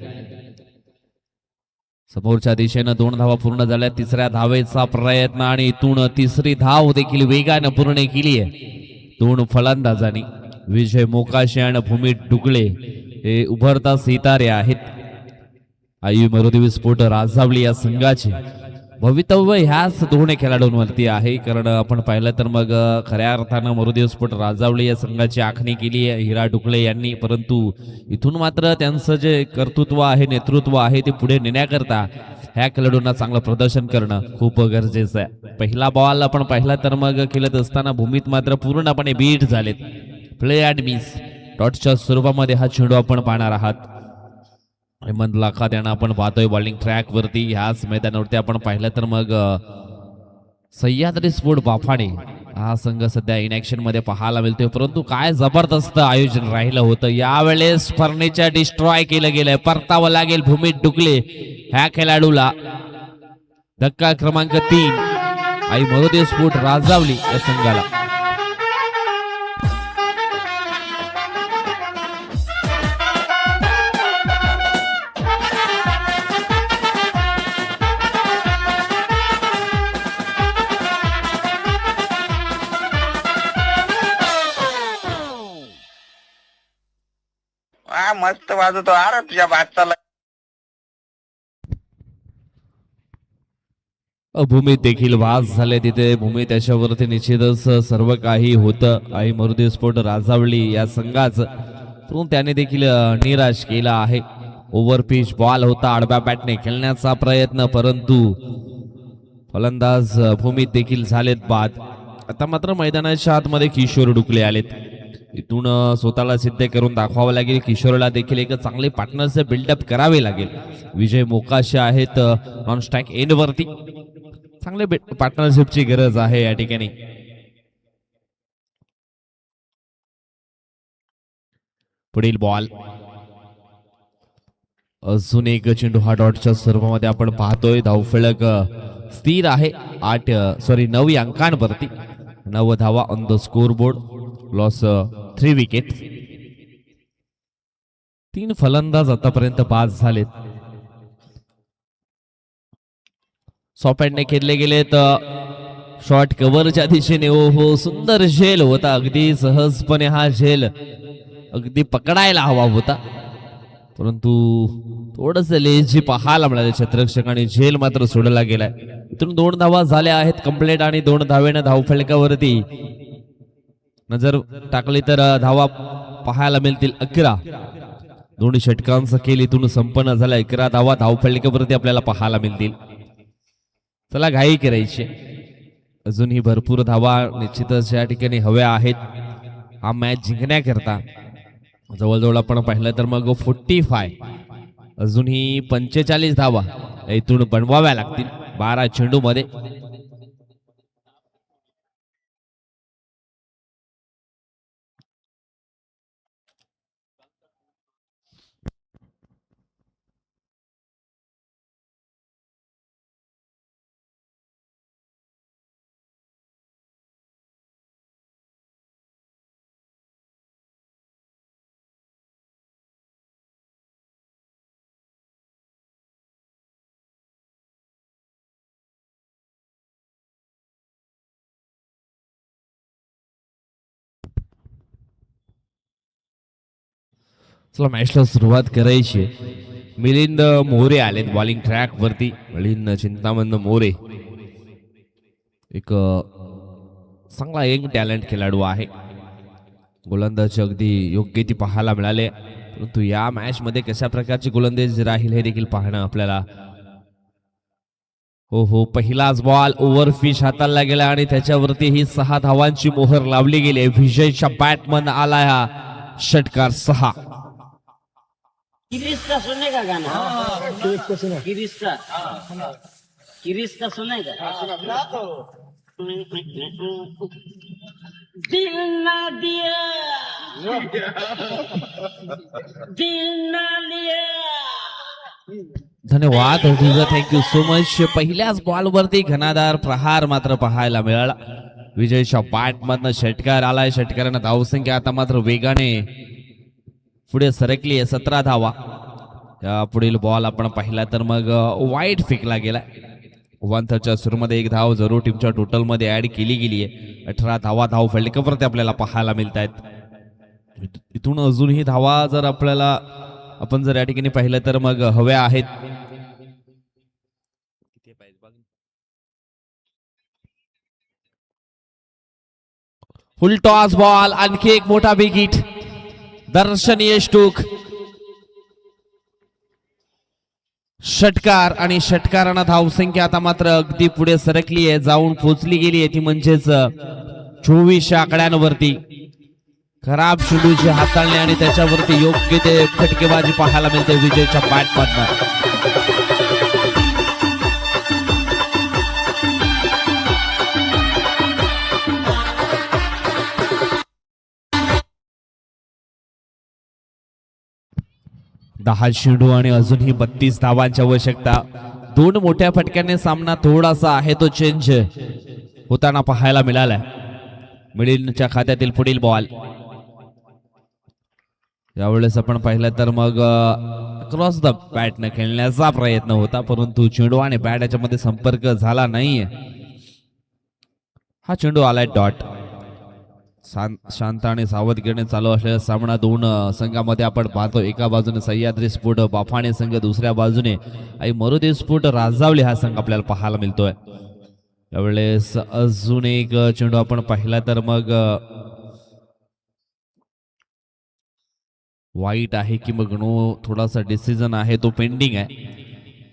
समोरच्या दिशेनं 2 धावा पूर्ण झाल्या. तिसऱ्या धावेचा प्रयत्न आणि इथून तिसरी धाव देखील वेगानं पूर्ण केली आहे 2 फलंदाजांनी. विजय मोकाशी आणि भूमी डुकळे हे उभरता सितारे आहेत आई मरुदेव स्पोर्ट राजावली या संघाचे. भवितव्य ह्याच 2 खेळाडूंवरती आहे, कारण आपण पाहिलं तर मग खऱ्या अर्थानं मरुदेव स्पोर्ट राजावली या संघाची आखणी केली आहे हिरा डुकळे यांनी, परंतु इथून मात्र त्यांचं जे कर्तृत्व आहे, नेतृत्व आहे ते पुढे नेण्याकरता ह्या खेळाडूंना चांगलं प्रदर्शन करणं खूप गरजेचं आहे. पहिला बॉल आपण पाहिला तर मग खेळत असताना भूमीत मात्र पूर्णपणे बीट झालेत. प्ले अँड मिस डॉटच्या स्वरूपामध्ये हा चेंडू आपण पाहणार आहात. हेमंत लाखात यांना आपण पाहतोय बॉलिंग ट्रॅक वरती. ह्याच मैदानावरती आपण पाहिलं तर मग सह्याद्री स्पोर्ट बाफाणे हा संघ सध्या इनॅक्शन मध्ये पाहायला मिळतोय, परंतु काय जबरदस्त आयोजन राहिलं होतं. यावेळेस फर्निचर डिस्ट्रॉय केलं गेलंय. परतावं लागेल भूमी डुकले ह्या खेळाडूला. धक्का क्रमांक 3 आई मरुदेव स्पोर्ट राजावली या संघाला. मस्त वाजवतो अरे तुझ्या बादशाला. भूमीत देखील वास झाले तिथे. भूमी त्याच्यावरती निश्चितच सर्व काही होतं आई मरुदेव स्पोर्ट राजावली या संघाचं, परंतु त्याने देखील निराश केला आहे. ओव्हरपिच बॉल होता, आडव्या बॅटने खेळण्याचा प्रयत्न, परंतु फलंदाज भूमीत देखील झालेत बाद. आता मात्र मैदानाच्या आतमध्ये किशोर डुकले आलेत. इथून स्वतःला सिद्ध करून दाखवावं लागेल. किशोरला देखील एक चांगले पार्टनरचे बिल्डअप करावे लागेल. विजय मोकाशी आहेत नॉन स्ट्राईक एंड वरती. चांगले पार्टनरशिपची गरज आहे या ठिकाणी. पुढील बॉल अजून एक चेंडू हा डॉटच्या स्वरूपामध्ये आपण पाहतोय. धावफलक स्थिर आहे 9 अंकांवरती. 9 धावा on the score board. Loss 3 wicket. 3 फलंदाज आतापर्यंत बाद झालेत. सॉपॅटने खेळले गेले तर शॉर्ट कव्हरच्या दिशेने सुंदर झेल होता. अगदी सहजपणे हा झेल अगदी पकडायला हवा होता, परंतु थोडस लेझी पाहायला मिळाले क्षेत्ररक्षक आणि झेल मात्र सोडला गेलाय. इथून 2 धावा झाल्या आहेत कंप्लीट आणि 2 धावेने धावफलकावरती नजर टाकली तर धावा पाहायला मिळतील 11. 2 षटकांचा खेळ इथून संपन्न झाला. 11 धावा धावफलकावरती आपल्याला पाहायला मिळतील. चला घाई करायची. अजूनही भरपूर धावा निश्चितच या ठिकाणी हव्या आहेत हा मॅच जिंकण्याकरता. जवळजवळ आपण पाहिलं तर मग 45 अजूनही 45 धावा इथून बनवाव्या लागतील 12 चेंडू मध्ये. चला मॅचला सुरुवात करायची. मिलिंद मोरे आलेत बॉलिंग ट्रॅक वरती. मिलिंद चिंतामण मोरे एक चांगला यंग टॅलेंट खेळाडू आहे. गोलंदाज अगदी योग्य ती पाहायला मिळाले. परंतु या मॅच मध्ये कशा प्रकारची गोलंदाज राहील हे देखील पाहणं आपल्याला. हो पहिलाच बॉल ओव्हरफिश हाताळला गेला आणि त्याच्यावरती ही 6 धावांची मोहर लावली गेली. विजयच्या बॅटमन आला हा षटकार 6. किरिस का सुनेगा गाना किरिस का सुनेगा दिल ना दिया दिल ना लिया. धन्यवाद थँक्यू सो मच. पहिल्याच बॉलवरती घनादार प्रहार मात्र पाहायला मिळाला. विजयच्या बॅटमधनं षटकार आलाय. षटकारानं धावसंख्या आता मात्र वेगाने पुढे सरकली आहे 17 धावा. या पुढील बॉल आपण पाहिला तर मग वाईट फेकला गेला. 1 सुरूमध्ये 1 धाव जरूर टीमच्या टोटल मध्ये ऍड केली गेली आहे. 18 धावा धाव फलकावरती आपल्याला पाहायला मिळत आहेत. इथून अजूनही धावा जर आपल्याला आपण जर या ठिकाणी पाहिलं तर मग हव्या आहेत. फुल टॉस बॉल आणखी एक मोठा बिग हिट. दर्शनीय स्ट्रोक षटकार आणि षटकारानं धावसंख्या आता मात्र अगदी पुढे सरकली आहे. जाऊन पोचली गेली आहे ती म्हणजेच 24 आकड्यांवरती. खराब चेंडूची हाताळणी आणि त्याच्यावरती योग्य ते फटकेबाजी पाहायला मिळते विजयच्या बॅटमधनं. दहा चेंडू आणि अजूनही 32 धावांची आवश्यकता. 2 मोठ्या फटक्याने सामना थोडासा आहे तो चेंज होताना पाहायला मिळालाय. मिलिंदच्या खात्यातील पुढील बॉल. यावेळेस आपण पाहिलं तर मग क्रॉस द बॅटने खेळण्याचा प्रयत्न होता परंतु चेंडू आणि बॅट याच्यामध्ये संपर्क झाला नाहीये. हा चेंडू आलाय डॉट. शांत आणि सावधगिरीने चालू असलेला सामना 2 संघामध्ये आपण पाहतो. एका बाजूने सह्याद्री स्फोट बाफाणे संघ, दुसऱ्या बाजूने आई मरुदे स्फोट राजावली हा संघ आपल्याला पाहायला मिळतोय. यावेळेस अजून एक चेंडू आपण पाहिला तर मग वाईट आहे की मग नो थोडासा डिसिजन आहे तो पेंडिंग आहे.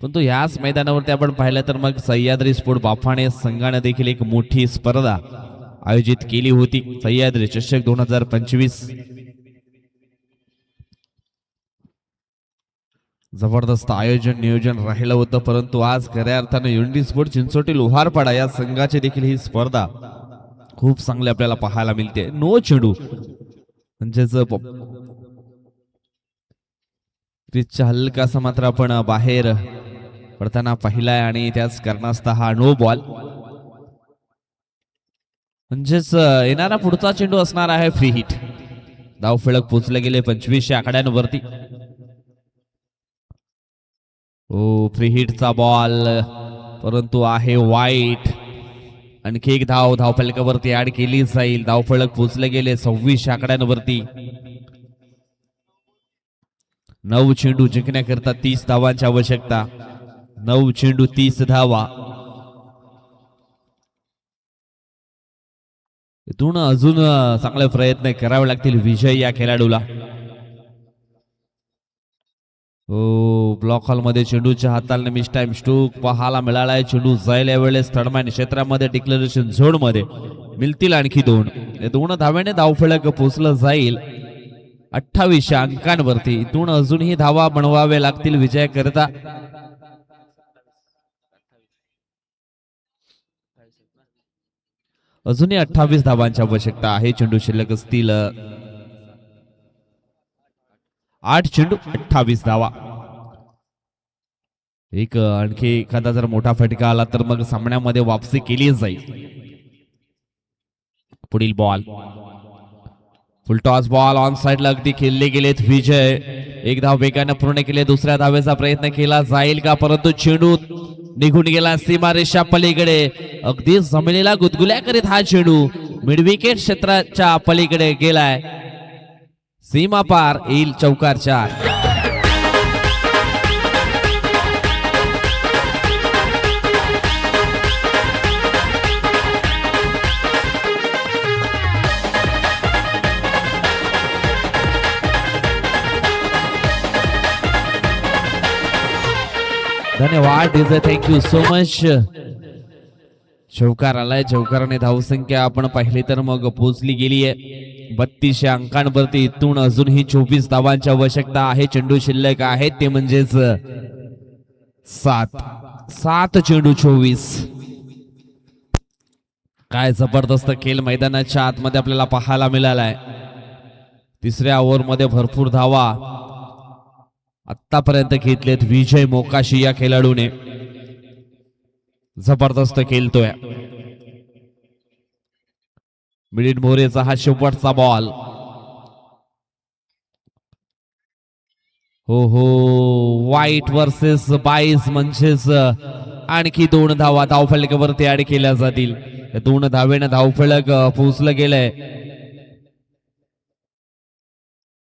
परंतु याच मैदानावरती आपण पाहिलं तर मग सह्याद्री स्फोट बाफाणे संघाने देखील एक मोठी स्पर्धा आयोजित केली होती. सह्याद्री चषक 2025. जबरदस्त आयोजन नियोजन राहिलं होतं परंतु आज खऱ्या अर्थाने युनिटी स्पोर्ट चिंचोटी लोहारपाडा या संघाची देखील ही स्पर्धा खूप चांगली आपल्याला पाहायला मिळते. नो चेंडू म्हणजेच पिचच्या हलकासा मात्र आपण बाहेर पडताना पाहिलाय आणि त्याच कारणास्तव हा नो बॉल. म्हणजेच येणारा पुढचा चेंडू असणार आहे फ्री हिट. धाव फलक पोचले गेले 25 आकड्यांवरती. फ्री हिटचा बॉल परंतु आहे वाईट. आणखी एक धाव फलकावरती ऍड केली जाईल. धाव फलक पोचले गेले 26 आकड्यांवरती. 9 चेंडू जिंकण्याकरता 30 धावांची आवश्यकता. 9 चेंडू 30 धावा. इथून अजून चांगले प्रयत्न करावे लागतील विजय या खेळाडूला. हो, ब्लॉक हॉल मध्ये चेंडूच्या हाताला मिस टाइम स्ट्रोक पाहायला मिळालाय. चेंडू जाईल यावेळेस थर्डमॅन क्षेत्रामध्ये डिक्लेरेशन झोन मध्ये मिळतील आणखी 2. या 2 धाव्याने धावफलक पोचलं जाईल 28 अंकांवरती. इथून अजूनही धावा बनवावे लागतील विजय करता. अजूनही 28 धावांची आवश्यकता आहे. चेंडू शिल्लक असतील 8 चेंडू 28 धावा. एक आणखी एखादा जर मोठा फटका आला तर मग सामन्यामध्ये वापसी केली जाईल. पुढील बॉल फुलटॉस बॉल ऑन साइडला अगदी खेळले गेलेत. विजय एक धाव वेगाने पूर्ण केले. दुसऱ्या धावेचा प्रयत्न केला जाईल का, परंतु चेंडू निघून गेला सीमारेषा पलीकडे. अगदी जमिनीला गुदगुल्या करीत हा चेंडू मिड विकेट क्षेत्राच्या पलीकडे गेलाय. सीमा पार येईल चौकार 4. धन्यवाद डीजे, थँक्यू सो मच. चौकार आलाय. चौकाराने धावसंख्या आपण पाहिली तर मग पोचली गेली आहे 32 अंकांवरती. इथून अजूनही 24 धावांची आवश्यकता आहे. चेंडू शिल्लक आहेत ते म्हणजेच 7 चेंडू 24. काय जबरदस्त खेळ मैदानाच्या आतमध्ये आपल्याला पाहायला मिळालाय. तिसऱ्या ओव्हर मध्ये भरपूर धावा आतापर्यंत घेतलेत विजय मोकाशी या खेळाडूने. जबरदस्त खेळतोय. मिलिंद मोरेचा हा शेवटचा बॉल. हो, व्हाईट वर्सेस 22 म्हणजेच आणखी 2 धावा धावफलकावरती ऍड केल्या जातील. 2 धावेने धावफलक पोहोचलं गेलंय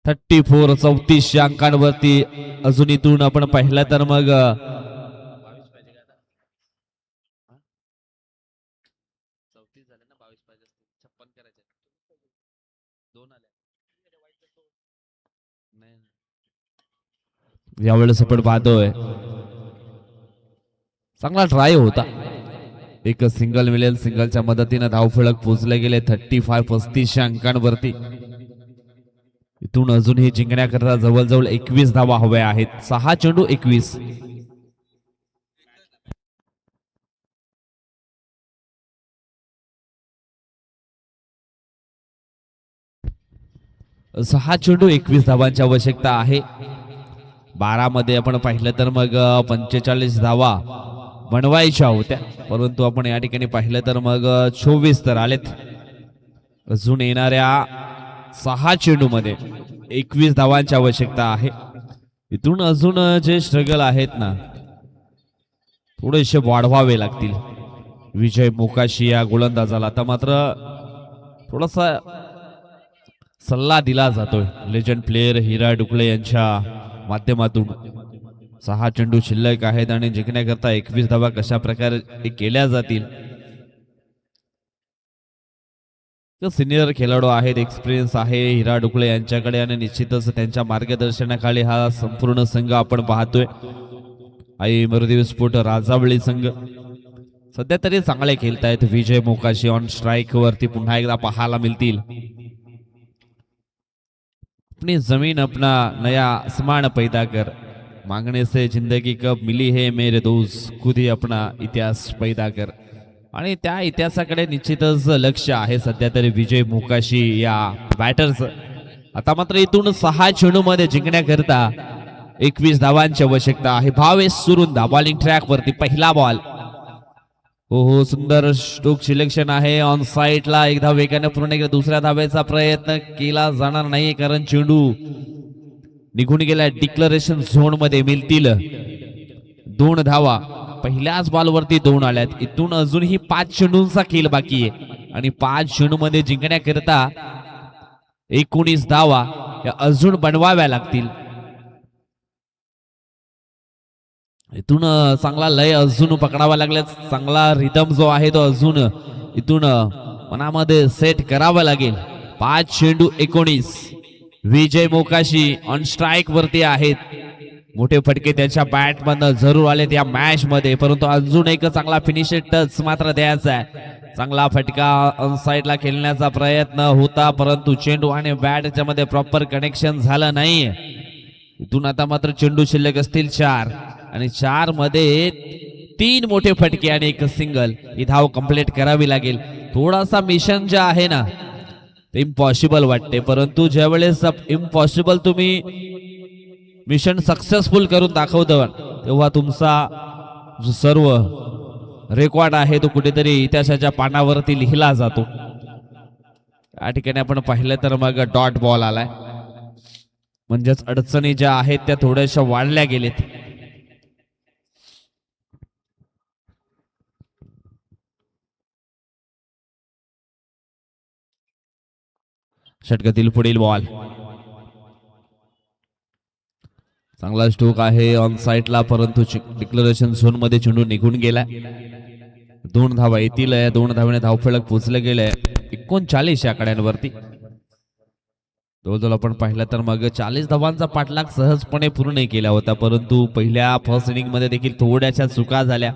34 अंकांवरती. अजून इथून आपण पाहिलं तर मग यावेळेस आपण पाहतोय चांगला ट्राय होता. एक सिंगल मिळेल. सिंगलच्या मदतीने धावफलक पोहोचले गेले 35 अंकांवरती. इथून अजूनही जिंकण्याकरता जवळजवळ 21 धावा हव्या आहेत. 6 चेंडू 21. सहा चेंडू 21 धावांची आवश्यकता आहे. 12 मध्ये आपण पाहिलं तर मग 45 धावा बनवायच्या होत्या, परंतु आपण या ठिकाणी पाहिलं तर मग 24 तर आलेत. अजून येणाऱ्या 6 चेंडू मध्ये 21 धावांची आवश्यकता आहे. इथून अजून जे स्ट्रगल आहेत ना थोडेसे वाढवावे लागतील विजय मोकाशी या गोलंदाजाला. आता मात्र थोडासा सल्ला दिला जातोय लेजंड प्लेयर हिरा डुकळे यांच्या माध्यमातून. 6 चेंडू शिल्लक आहेत आणि जिंकण्याकरता 21 धावा कशा प्रकारे केल्या जातील. सिनियर खेळाडू आहेत, एक्सपिरियन्स आहे हिरा डुकळे यांच्याकडे आणि निश्चितच त्यांच्या मार्गदर्शनाखाली हा संपूर्ण संघ आपण पाहतोय. आई मरुदेव स्पोर्ट राजावळी संघ सध्या तरी चांगले खेळतायत. विजय मोकाशी ऑन स्ट्राइक वरती पुन्हा एकदा पाहायला मिळतील. अपनी जमीन अपना नया आसमान पैदा कर, मांगने से जिंदगी कब मिली है मेरे दोस्त, खुद ही अपना इतिहास पैदा कर. आणि त्या इतिहासाकडे निश्चितच लक्ष आहे सध्या तरी विजय मोकाशी या बॅटर्स. आता मात्र इथून 6 चेंडू मध्ये जिंकण्याकरता 21 धावांची आवश्यकता आहे. भावेश सुरुंदा बॉलिंग ट्रॅक वरती पहिला बॉल. हो सुंदर स्ट्रोक सिलेक्शन आहे. ऑन साइडला एक धाव वेगाने पूर्ण केला. दुसऱ्या धावेचा प्रयत्न केला जाणार नाही कारण चेंडू निघून गेला. डिक्लेरेशन झोन मध्ये मिळतील 2 धावा. पहिल्याच बॉलवरती 2 आल्यात. इथून अजूनही 5 चेंडूंचा खेळ बाकी आहे आणि 5 चेंडू मध्ये जिंकण्याकरता 19 धावा या अजून बनवाव्या लागतील. इथून चांगला लय अजून पकडावा लागला. चांगला रिदम जो आहे तो अजून इथून मनामध्ये सेट करावा लागेल. 5 चेंडू 19. विजय मोकाशी ऑन स्ट्राइक वरती आहेत. मोठे फटके त्याच्या बॅट मधनं जरूर आलेत या मॅच मध्ये, परंतु अजून एक चांगला फिनिशर टच मात्र द्यायचा आहे. चांगला फटका ऑनसाइड ला खेळण्याचा प्रयत्न होता, परंतु चेंडू आणि बॅट याच्यामध्ये प्रॉपर कनेक्शन झालं नाही. इथून आता मात्र चेंडू शिल्लक असतील 4 आणि 4 मध्ये 3 मोठे फटके आणि एक सिंगल. ही धाव कंप्लीट करावी लागेल. थोडासा मिशन जे आहे ना ते इम्पॉसिबल वाटते, परंतु ज्यावेळेस इम्पॉसिबल तुम्ही मिशन सक्सेसफुल करून दाखवतो तेव्हा तुमचा जो सर्व रेकॉर्ड आहे तो कुठेतरी इतिहासाच्या पानावरती लिहिला जातो. या ठिकाणी आपण पाहिलं तर मग डॉट बॉल आलाय, म्हणजेच अडचणी ज्या आहेत त्या थोड्याशा वाढल्या गेलेत. षटकातील पुढील बॉल, चांगला स्ट्रोक आहे ऑन साइडला, परंतु डिक्लरेशन झोन मध्ये चेंडू निघून गेला. 2 धावा येतील. 2 धावेने धावफलक पोचले गेले 39 आकड्यांवरती. जवळजवळ आपण पाहिलं तर मग 40 धावांचा पाठलाग सहजपणे पूर्ण केला होता, परंतु पहिल्या फर्स्ट इनिंग मध्ये देखील थोड्याशा चुका झाल्या.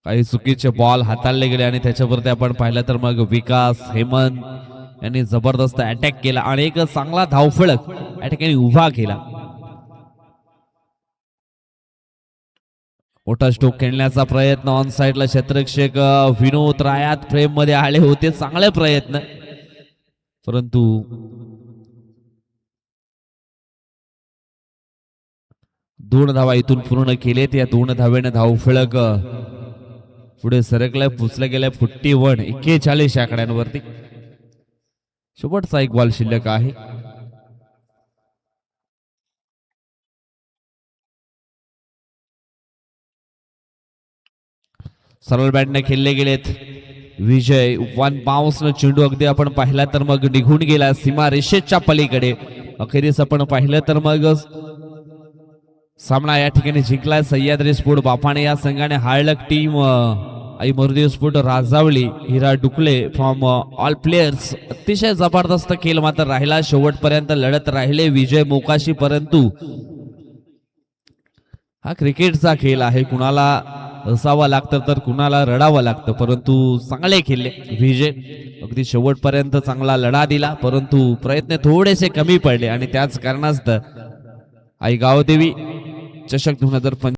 काही चुकीचे बॉल हाताळले गेले आणि त्याच्यावरती आपण पाहिलं तर मग विकास हेमंत यांनी जबरदस्त अटॅक केला आणि एक चांगला धावफलक या ठिकाणी उभा केला. मोठा स्ट्रोक खेळण्याचा प्रयत्न ऑन साइडला क्षेत्ररक्षक विनोद रायात फ्रेम मध्ये आले होते. चांगले प्रयत्न, परंतु दोन धावा इथून पूर्ण केलेत. या 2 धावेने धावफलक पुढे सरकलाय, पुचलं गेलाय 41 आकड्यांवरती. शेवटचा एक बॉल शिल्लक आहे. सरळ बॅटने खेळले गेलेत. विजय 1 बाउन्सनं चेंडू अगदी आपण पाहिला तर मग निघून गेला सीमा रेषेच्या पलीकडे. अखेरीस आपण पाहिलं तर मग सामना या ठिकाणी जिंकलाय सह्याद्री स्पोर्ट बापाणे या संघाने. Hard luck team Aai Marudev sport Rajawali, Hira Dukle from all players. अतिशय जबरदस्त खेळ मात्र राहिला, शेवटपर्यंत लढत राहिले विजय मोकाशी. परंतु हा क्रिकेटचा खेळ आहे, कुणाला हसावं लागतं तर कुणाला रडावं लागतं, परंतु चांगले खेळले विजय. अगदी शेवटपर्यंत चांगला लढा दिला, परंतु प्रयत्न थोडेसे कमी पडले आणि त्याच कारणास्तव आई गावदेवी चषक 2025